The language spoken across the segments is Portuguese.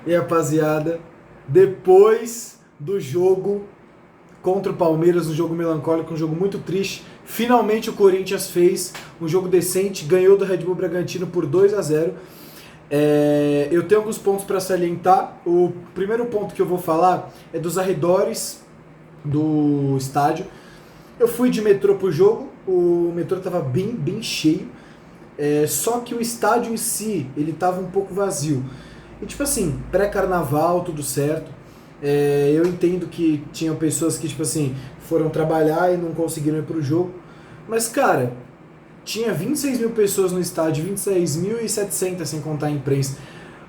E rapaziada, depois do jogo contra o Palmeiras, um jogo melancólico, um jogo muito triste, finalmente o Corinthians fez um jogo decente, ganhou do Red Bull Bragantino por 2-0. Eu tenho alguns pontos para salientar. O primeiro ponto que eu vou falar é dos arredores do estádio. Eu fui de metrô pro jogo, o metrô estava bem cheio, só que o estádio em si, ele estava um pouco vazio. E tipo assim, pré-carnaval, tudo certo. Eu entendo que tinham pessoas que, tipo assim, foram trabalhar e não conseguiram ir pro jogo. Mas, cara, tinha 26 mil pessoas no estádio, 26.700 sem contar a imprensa.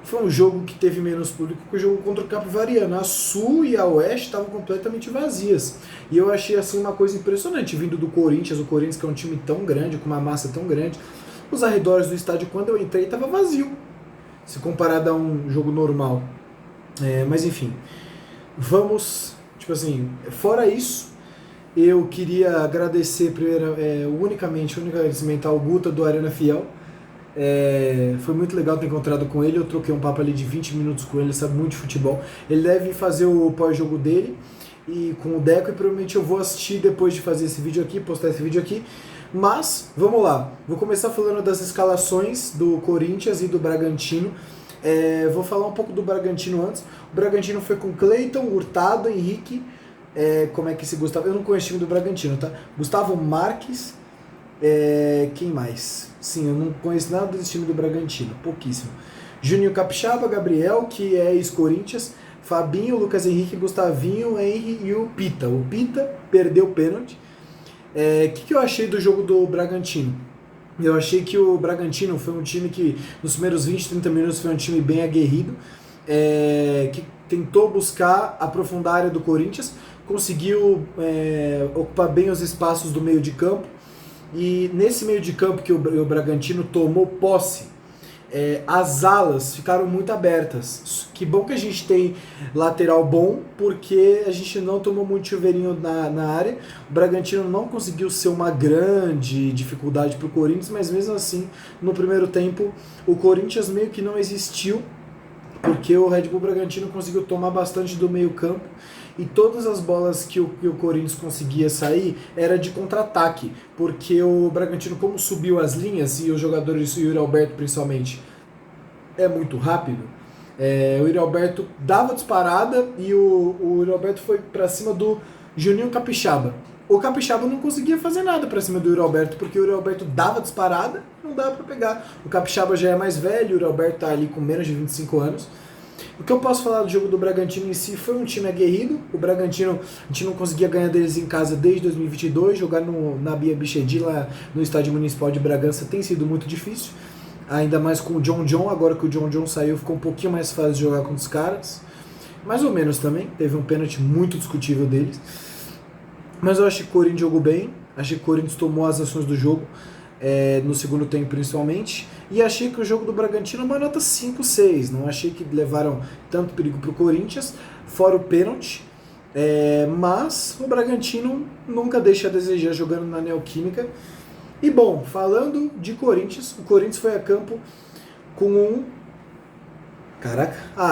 Foi um jogo que teve menos público que o jogo contra o Capivariano. A Sul e a Oeste estavam completamente vazias. E eu achei assim uma coisa impressionante, vindo do Corinthians, o Corinthians que é um time tão grande, com uma massa tão grande. Os arredores do estádio, quando eu entrei, estava vazio, se comparado a um jogo normal. Mas enfim, vamos, tipo assim, fora isso, eu queria agradecer primeiro, unicamente, o único agradecimento ao Guta do Arena Fiel. Foi muito legal ter encontrado com ele, eu troquei um papo ali de 20 minutos com ele, sabe muito de futebol. Ele deve fazer o pós-jogo dele e com o Deco, e provavelmente eu vou assistir depois de fazer esse vídeo aqui, postar esse vídeo aqui. Mas, vamos lá, vou começar falando das escalações do Corinthians e do Bragantino. Vou falar um pouco do Bragantino antes. O Bragantino foi com Cleiton, Hurtado, Henrique, como é que se Gustavo... Eu não conheço o time do Bragantino, tá? Gustavo Marques, quem mais? Sim, eu não conheço nada desse time do Bragantino, pouquíssimo. Juninho Capixaba, Gabriel, que é ex-Corinthians, Fabinho, Lucas Henrique, Gustavinho, Henry e o Pita. O Pita perdeu o pênalti. Que eu achei do jogo do Bragantino? Eu achei que o Bragantino foi um time que nos primeiros 20, 30 minutos foi um time bem aguerrido, que tentou buscar aprofundar a área do Corinthians, conseguiu ocupar bem os espaços do meio de campo, e nesse meio de campo que o Bragantino tomou posse, as alas ficaram muito abertas. Que bom que a gente tem lateral bom, porque a gente não tomou muito chuveirinho na área. O Bragantino não conseguiu ser uma grande dificuldade para o Corinthians, mas mesmo assim, no primeiro tempo, o Corinthians meio que não existiu, porque o Red Bull Bragantino conseguiu tomar bastante do meio campo, e todas as bolas que o Corinthians conseguia sair era de contra-ataque, porque o Bragantino, como subiu as linhas, e os jogadores, o Yuri Alberto principalmente, é muito rápido, o Yuri Alberto dava disparada e o Yuri Alberto foi para cima do Juninho Capixaba. O Capixaba não conseguia fazer nada para cima do Yuri Alberto, porque o Yuri Alberto dava disparada, não dava para pegar. O Capixaba já é mais velho, o Yuri Alberto tá ali com menos de 25 anos. O que eu posso falar do jogo do Bragantino em si, foi um time aguerrido. O Bragantino, a gente não conseguia ganhar deles em casa desde 2022, jogar na Bia Bichedi, lá no Estádio Municipal de Bragança, tem sido muito difícil, ainda mais com o John. Agora que o John saiu, ficou um pouquinho mais fácil de jogar com os caras, mais ou menos também, teve um pênalti muito discutível deles. Mas eu achei que o Corinthians jogou bem, achei que o Corinthians tomou as ações do jogo, no segundo tempo principalmente, e achei que o jogo do Bragantino é uma nota 5-6, não achei que levaram tanto perigo para o Corinthians, fora o pênalti, mas o Bragantino nunca deixa a desejar jogando na Neoquímica. E bom, falando de Corinthians, o Corinthians foi a campo com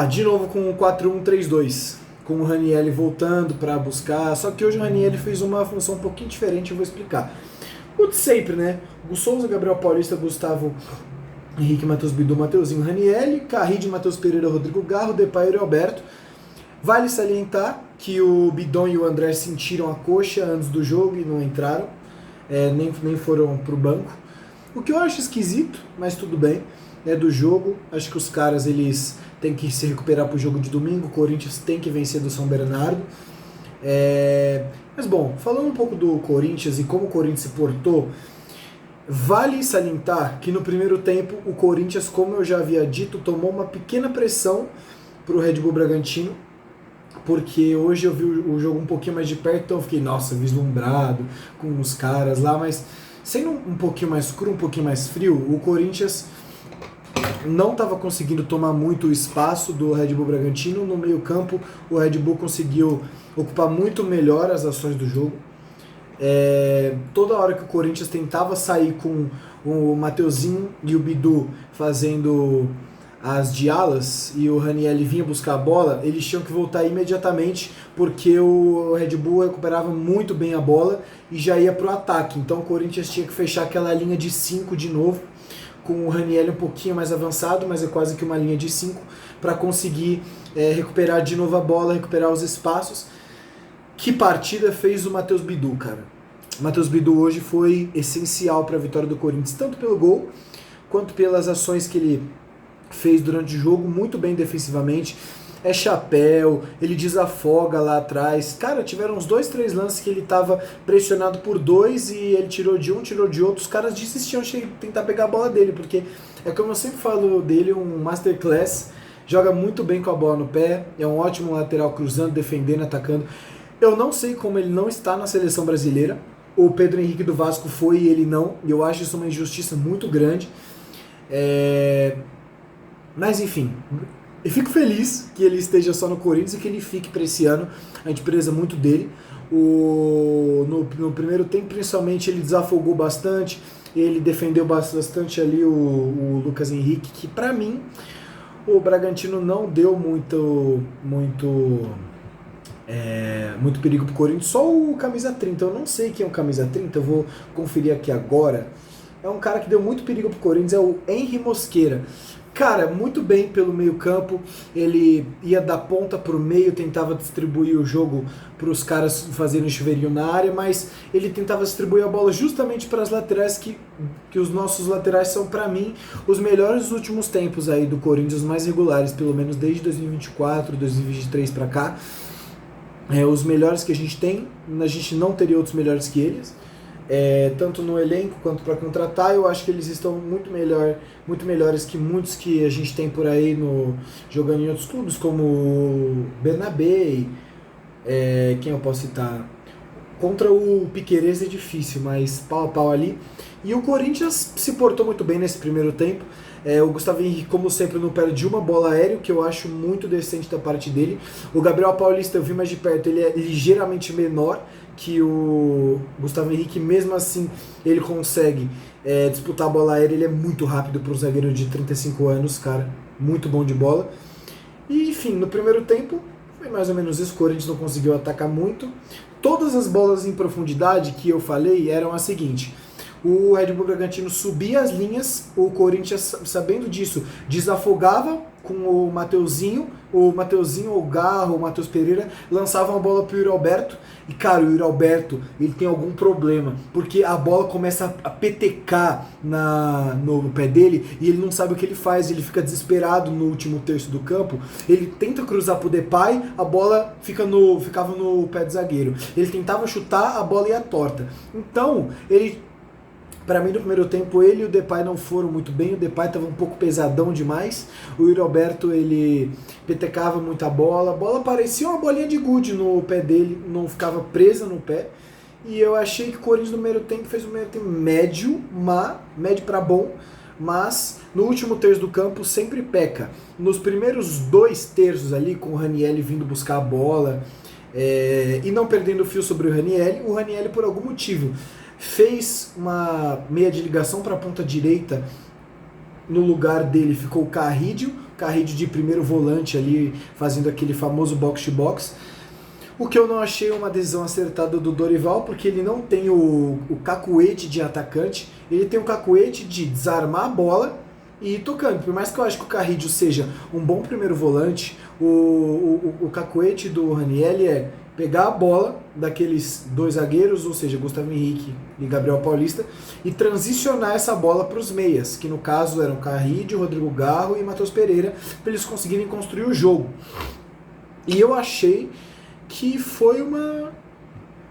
de novo com um 4-1-3-2, com o Ranieri voltando para buscar, só que hoje o Ranieri fez uma função um pouquinho diferente, eu vou explicar. O de sempre, né? O Souza, Gabriel Paulista, Gustavo Henrique, Matheus Bidu, Mateuzinho, Ranieri, Carride, Matheus Pereira, Rodrigo Garro, Depay e Alberto. Vale salientar que o Bidon e o André sentiram a coxa antes do jogo e não entraram, nem foram pro banco. O que eu acho esquisito, mas tudo bem, do jogo. Acho que os caras, eles têm que se recuperar pro jogo de domingo, o Corinthians tem que vencer do São Bernardo. Mas bom, falando um pouco do Corinthians e como o Corinthians se portou, vale salientar que no primeiro tempo o Corinthians, como eu já havia dito, tomou uma pequena pressão pro Red Bull Bragantino, porque hoje eu vi o jogo um pouquinho mais de perto, então eu fiquei, nossa, vislumbrado com os caras lá, mas sendo um pouquinho mais cru, um pouquinho mais frio, o Corinthians não estava conseguindo tomar muito espaço do Red Bull Bragantino. No meio campo, o Red Bull conseguiu ocupar muito melhor as ações do jogo. Toda hora que o Corinthians tentava sair com o Mateuzinho e o Bidu fazendo as de alas e o Ranieri vinha buscar a bola, eles tinham que voltar imediatamente porque o Red Bull recuperava muito bem a bola e já ia para o ataque. Então o Corinthians tinha que fechar aquela linha de 5 de novo, com o Ranieri um pouquinho mais avançado, mas é quase que uma linha de 5, para conseguir recuperar de novo a bola, recuperar os espaços. Que partida fez o Matheus Bidu, cara. O Matheus Bidu hoje foi essencial para a vitória do Corinthians, tanto pelo gol, quanto pelas ações que ele fez durante o jogo, muito bem defensivamente. É chapéu, ele desafoga lá atrás. Cara, tiveram uns 2, 3 lances que ele tava pressionado por 2 e ele tirou de um, tirou de outro. Os caras desistiam de tentar pegar a bola dele, porque é como eu sempre falo dele, um masterclass. Joga muito bem com a bola no pé, é um ótimo lateral cruzando, defendendo, atacando. Eu não sei como ele não está na seleção brasileira. O Pedro Henrique do Vasco foi e ele não. E eu acho isso uma injustiça muito grande. Mas enfim, eu fico feliz que ele esteja só no Corinthians e que ele fique para esse ano. A gente precisa muito dele. No primeiro tempo, principalmente, ele desafogou bastante. Ele defendeu bastante ali o Lucas Henrique, que para mim o Bragantino não deu muito perigo pro Corinthians. Só o camisa 30, eu não sei quem é o camisa 30, eu vou conferir aqui agora. É um cara que deu muito perigo pro Corinthians, é o Henry Mosqueira. Cara, muito bem pelo meio campo, ele ia da ponta pro meio, tentava distribuir o jogo para os caras fazerem chuveirinho na área, mas ele tentava distribuir a bola justamente para as laterais, que os nossos laterais são, para mim, os melhores dos últimos tempos aí do Corinthians, os mais regulares, pelo menos desde 2024, 2023 para cá. Os melhores que a gente tem, a gente não teria outros melhores que eles. Tanto no elenco quanto para contratar, eu acho que eles estão muito melhores que muitos que a gente tem por aí jogando em outros clubes, como o Bernabé, quem eu posso citar? Contra o Piquerez é difícil, mas pau a pau ali. E o Corinthians se portou muito bem nesse primeiro tempo. O Gustavo Henrique, como sempre, não perde uma bola aérea, que eu acho muito decente da parte dele. O Gabriel Paulista, eu vi mais de perto, ele é ligeiramente menor que o Gustavo Henrique, mesmo assim ele consegue disputar a bola aérea, ele é muito rápido para um zagueiro de 35 anos, cara, muito bom de bola. E enfim, no primeiro tempo foi mais ou menos isso, o Corinthians não conseguiu atacar muito. Todas as bolas em profundidade que eu falei eram a seguinte: o Red Bull Bragantino subia as linhas, o Corinthians, sabendo disso, desafogava com o Mateuzinho, o Garro, o Matheus Pereira, lançavam a bola pro Yuri Alberto, e cara, o Yuri Alberto, ele tem algum problema, porque a bola começa a petecar no pé dele, e ele não sabe o que ele faz, ele fica desesperado no último terço do campo, ele tenta cruzar pro Depay, a bola ficava no pé do zagueiro, ele tentava chutar, a bola ia torta, então, para mim, no primeiro tempo, ele e o Depay não foram muito bem. O Depay estava um pouco pesadão demais. O Yuri Alberto, ele petecava muita bola. A bola parecia uma bolinha de gude no pé dele, não ficava presa no pé. E eu achei que o Corinthians no primeiro tempo fez um primeiro tempo médio para bom, mas no último terço do campo sempre peca. Nos primeiros 2 terços ali, com o Ranieri vindo buscar a bola e não perdendo o fio sobre o Ranieri por algum motivo fez uma meia de ligação para a ponta direita. No lugar dele ficou o Carrídio de primeiro volante ali, fazendo aquele famoso box-to-box. O que eu não achei uma decisão acertada do Dorival, porque ele não tem o cacuete de atacante, ele tem o cacuete de desarmar a bola e ir tocando. Por mais que eu acho que o Carrídio seja um bom primeiro volante, o cacuete do Ranieri é pegar a bola daqueles 2 zagueiros, ou seja, Gustavo Henrique e Gabriel Paulista, e transicionar essa bola para os meias, que no caso eram Carrídio, Rodrigo Garro e Matheus Pereira, para eles conseguirem construir o jogo. E eu achei que foi uma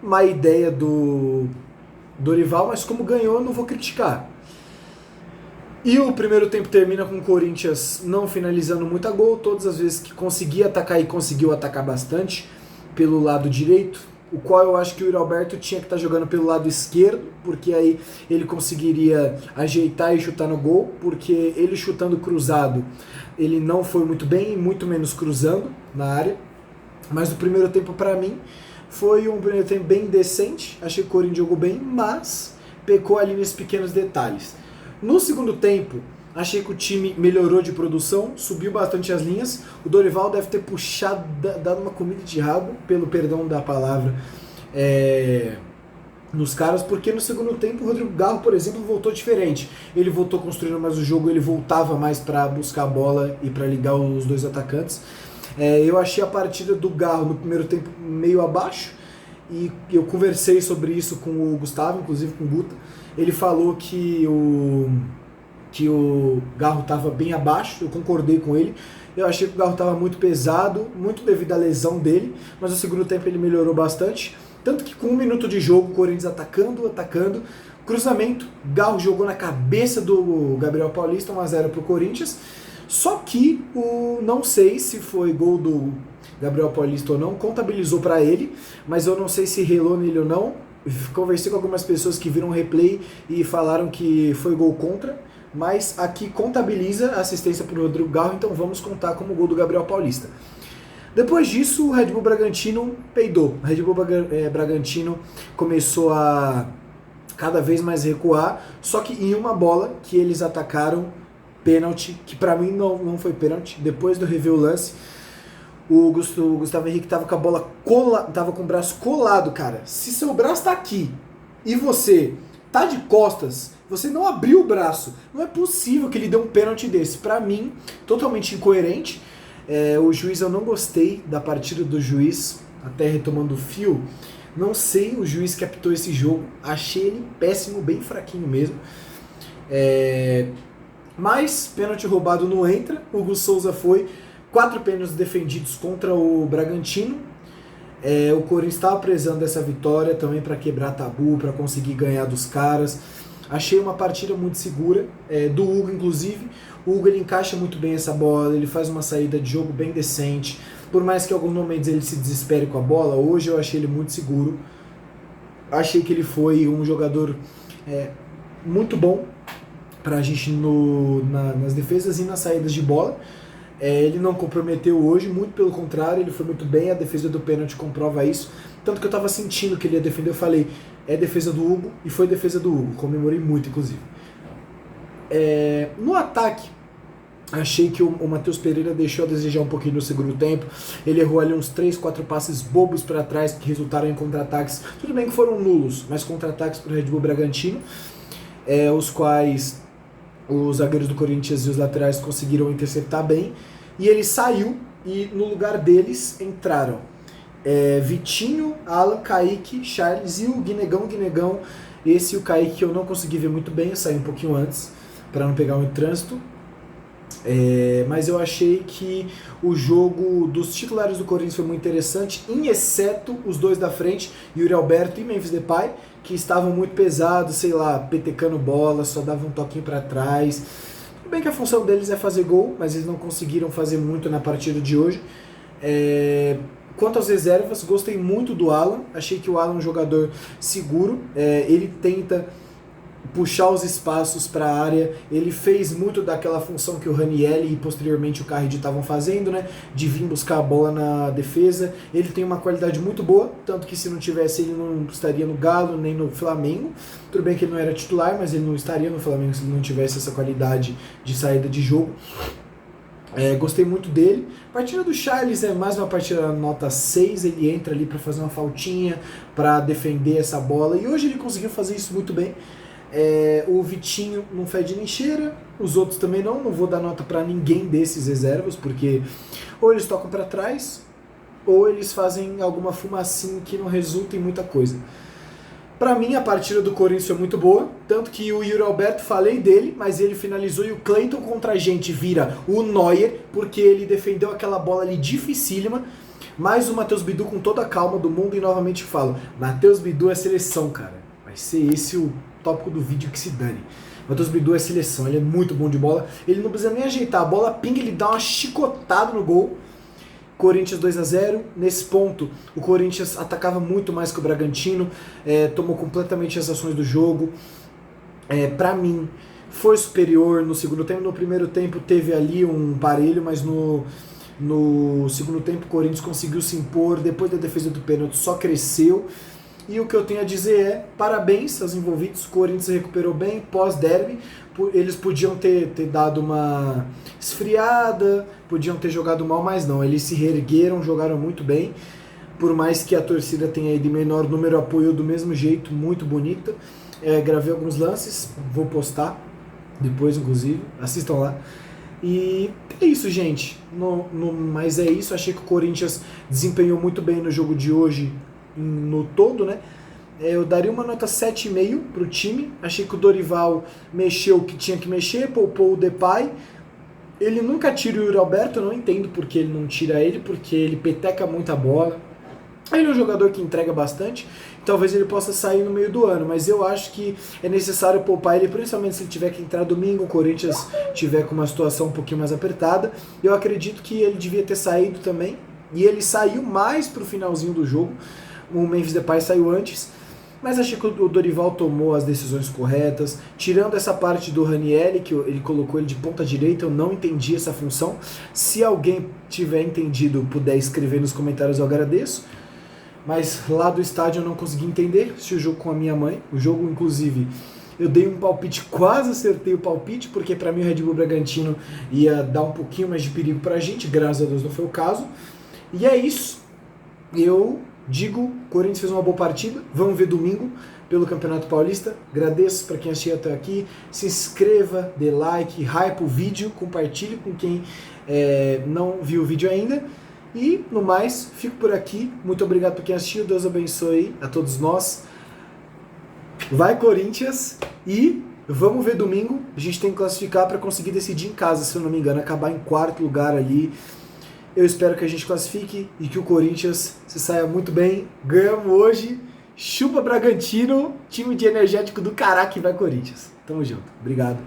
má ideia do Dorival, mas como ganhou, eu não vou criticar. E o primeiro tempo termina com o Corinthians não finalizando muito a gol, todas as vezes que conseguia atacar e conseguiu atacar bastante pelo lado direito, o qual eu acho que o Yuri Alberto tinha que estar jogando pelo lado esquerdo, porque aí ele conseguiria ajeitar e chutar no gol, porque ele chutando cruzado, ele não foi muito bem, e muito menos cruzando na área. Mas o primeiro tempo, para mim, foi um primeiro tempo bem decente, achei que o Corinthians jogou bem, mas pecou ali nesses pequenos detalhes. No segundo tempo, Achei que o time melhorou de produção, subiu bastante as linhas. O Dorival deve ter puxado, dado uma comida de rabo, pelo perdão da palavra, nos caras, porque no segundo tempo o Rodrigo Garro, por exemplo, voltou diferente. Ele voltou construindo mais o jogo, ele voltava mais para buscar a bola e para ligar os dois atacantes. Eu achei a partida do Garro no primeiro tempo meio abaixo, e eu conversei sobre isso com o Gustavo, inclusive com o Guta. Ele falou que o Garro estava bem abaixo, eu concordei com ele. Eu achei que o Garro estava muito pesado, muito devido à lesão dele, mas no segundo tempo ele melhorou bastante. Tanto que com 1 minuto de jogo, o Corinthians atacando, cruzamento, Garro jogou na cabeça do Gabriel Paulista, 1-0 pro Corinthians. Só que, não sei se foi gol do Gabriel Paulista ou não, contabilizou para ele, mas eu não sei se relou nele ou não. Conversei com algumas pessoas que viram o replay e falaram que foi gol contra, mas aqui contabiliza a assistência para o Rodrigo Garro, então vamos contar como gol do Gabriel Paulista. Depois disso, o Red Bull Bragantino peidou. O Red Bull Bragantino começou a cada vez mais recuar, só que em uma bola que eles atacaram, pênalti, que pra mim não foi pênalti. Depois de eu rever o lance, o Gustavo Henrique tava com a bola tava com o braço colado, cara. Se seu braço tá aqui e você tá de costas, você não abriu o braço, não é possível que ele dê um pênalti desse. Pra mim, totalmente incoerente. O juiz, eu não gostei da partida do juiz, até retomando o fio. Não sei o juiz que apitou esse jogo, achei ele péssimo, bem fraquinho mesmo. Mas pênalti roubado não entra. O Hugo Souza foi 4 pênaltis defendidos contra o Bragantino. O Corinthians estava prezando essa vitória também para quebrar tabu, para conseguir ganhar dos caras. Achei uma partida muito segura, do Hugo inclusive. O Hugo ele encaixa muito bem essa bola, ele faz uma saída de jogo bem decente. Por mais que em alguns momentos ele se desespere com a bola, hoje eu achei ele muito seguro. Achei que ele foi um jogador muito bom pra gente nas defesas e nas saídas de bola. Ele não comprometeu hoje, muito pelo contrário, ele foi muito bem, a defesa do pênalti comprova isso. Tanto que eu tava sentindo que ele ia defender, eu falei, é defesa do Hugo, e foi defesa do Hugo, comemorei muito inclusive. No ataque, achei que o Matheus Pereira deixou a desejar um pouquinho no segundo tempo. Ele errou ali uns 3, 4 passes bobos para trás que resultaram em contra-ataques. Tudo bem que foram nulos, mas contra-ataques para o Red Bull Bragantino, os quais os zagueiros do Corinthians e os laterais conseguiram interceptar bem. E ele saiu e no lugar deles entraram Vitinho, Alan, Kaique, Charles e o Guinegão. Esse e o Kaique que eu não consegui ver muito bem, eu saí um pouquinho antes para não pegar muito trânsito. Mas eu achei que o jogo dos titulares do Corinthians foi muito interessante, em exceto os dois da frente, Yuri Alberto e Memphis Depay, que estavam muito pesados, sei lá, petecando bola, só davam um toquinho para trás. Tudo bem que a função deles é fazer gol, mas eles não conseguiram fazer muito na partida de hoje. Quanto às reservas, gostei muito do Alan, achei que o Alan é um jogador seguro, ele tenta puxar os espaços para a área, ele fez muito daquela função que o Raniel e posteriormente o Carridi estavam fazendo, né, de vir buscar a bola na defesa. Ele tem uma qualidade muito boa, tanto que se não tivesse ele não estaria no Galo nem no Flamengo. Tudo bem que ele não era titular, mas ele não estaria no Flamengo se ele não tivesse essa qualidade de saída de jogo. Gostei muito dele. A partida do Charles é mais uma partida nota 6, ele entra ali para fazer uma faltinha, para defender essa bola, e hoje ele conseguiu fazer isso muito bem. O Vitinho não fede nem cheira, os outros também não vou dar nota para ninguém desses reservas, porque ou eles tocam para trás, ou eles fazem alguma fumacinha que não resulta em muita coisa. Para mim a partida do Corinthians foi muito boa, tanto que o Yuri Alberto, falei dele, mas ele finalizou e o Cleiton contra a gente vira o Neuer, porque ele defendeu aquela bola ali dificílima. Mais o Matheus Bidu com toda a calma do mundo, e novamente falo, Matheus Bidu é seleção, cara, vai ser esse o tópico do vídeo que se dane. Matheus Bidu é seleção, ele é muito bom de bola, ele não precisa nem ajeitar a bola, pinga, ele dá uma chicotada no gol. Corinthians 2-0, nesse ponto o Corinthians atacava muito mais que o Bragantino, tomou completamente as ações do jogo. Pra mim foi superior no segundo tempo. No primeiro tempo teve ali um parelho, mas no segundo tempo o Corinthians conseguiu se impor, depois da defesa do pênalti só cresceu. E o que eu tenho a dizer é parabéns aos envolvidos, o Corinthians se recuperou bem pós-derby, eles podiam ter dado uma esfriada, podiam ter jogado mal, mas não, eles se reergueram, jogaram muito bem, por mais que a torcida tenha ido em menor número, apoiou do mesmo jeito, muito bonita. Gravei alguns lances, vou postar depois, inclusive, assistam lá. E é isso, gente. Mas é isso, achei que o Corinthians desempenhou muito bem no jogo de hoje, no todo, né? Eu daria uma nota 7,5 pro time. Achei que o Dorival mexeu o que tinha que mexer, poupou o Depay. Ele nunca tira o Yuri Alberto, eu não entendo porque ele não tira ele, porque ele peteca muita bola. Ele é um jogador que entrega bastante, talvez ele possa sair no meio do ano, mas eu acho que é necessário poupar ele, principalmente se ele tiver que entrar domingo, o Corinthians tiver com uma situação um pouquinho mais apertada. Eu acredito que ele devia ter saído também, e ele saiu mais pro finalzinho do jogo, o Memphis Depay saiu antes, mas achei que o Dorival tomou as decisões corretas, tirando essa parte do Ranieri, que ele colocou ele de ponta direita, eu não entendi essa função. Se alguém tiver entendido, puder escrever nos comentários, eu agradeço. Mas lá do estádio eu não consegui entender se o jogo com a minha mãe. O jogo, inclusive, eu dei um palpite, quase acertei o palpite, porque para mim o Red Bull Bragantino ia dar um pouquinho mais de perigo pra gente, graças a Deus não foi o caso. E é isso. Eu digo, o Corinthians fez uma boa partida, vamos ver domingo pelo Campeonato Paulista. Agradeço para quem assistiu até aqui. Se inscreva, dê like, hype o vídeo, compartilhe com quem não viu o vídeo ainda. E, no mais, fico por aqui. Muito obrigado por quem assistiu. Deus abençoe a todos nós. Vai, Corinthians! E vamos ver domingo. A gente tem que classificar para conseguir decidir em casa, se eu não me engano. Acabar em 4º lugar ali. Eu espero que a gente classifique e que o Corinthians se saia muito bem. Ganhamos hoje. Chupa Bragantino. Time de energético do caraca, vai, Corinthians. Tamo junto. Obrigado.